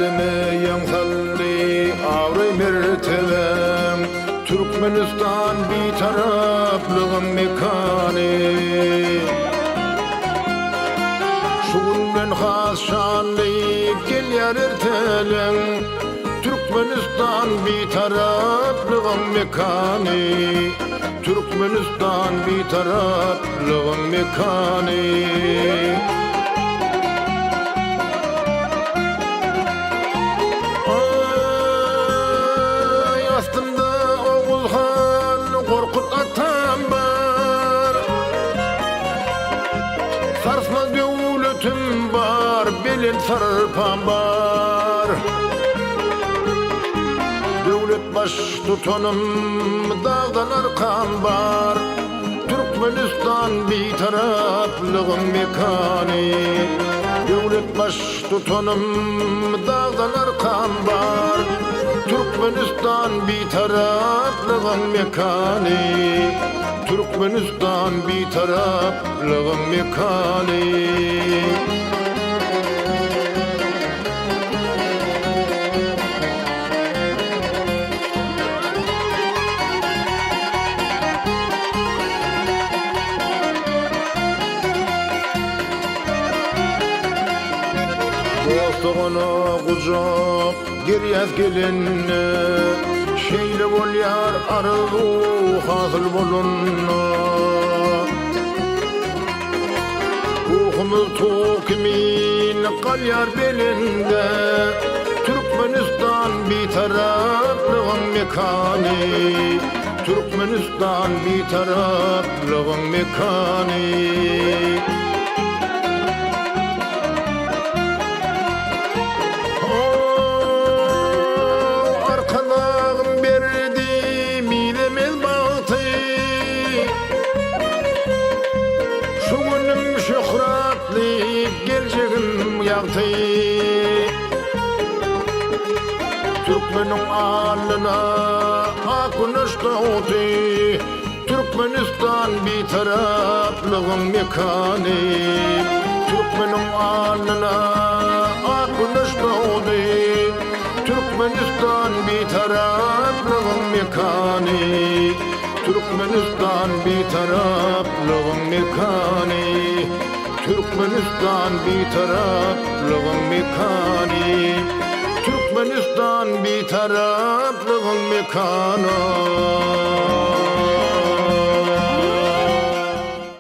Elemeyen salli avri mertebem Türkmenistan bir taraflığın mekanı Şugun has şanlı gel yer ertelen Türkmenistan bir taraflığın mekanı Türkmenistan bir taraflığın mekanı Korkut atam var Sarsmaz devletim var Belin sarpam var Devlet baş tutanım Dağdan arkam var Türkmenistan bir taraflığın mekanı Devlet baş tutanım Dağdan arkam var Türkmenistan bir taraflığın mekanı Türkmenistan bir taraflığın mekanı Dostluğuna kucak giryaz gelinne Şeyle bol yar arzu hasıl bolunna Ruhumuz tokimin kal yar belinde Türkmenistan bir taraflığın mekanı Türkmenistan bir taraflığın mekanı Geleceğim yaktı Türkmenin alnına akınış doğdu Türkmenistan bir taraflığın mekanı Türkmenin alnına akınış doğdu Türkmenistan bir taraflığın mekanı Türkmenistan bir taraflığın mekanı Türkmenistan bir taraflığın mekanı Türkmenistan bir taraflığın mekanı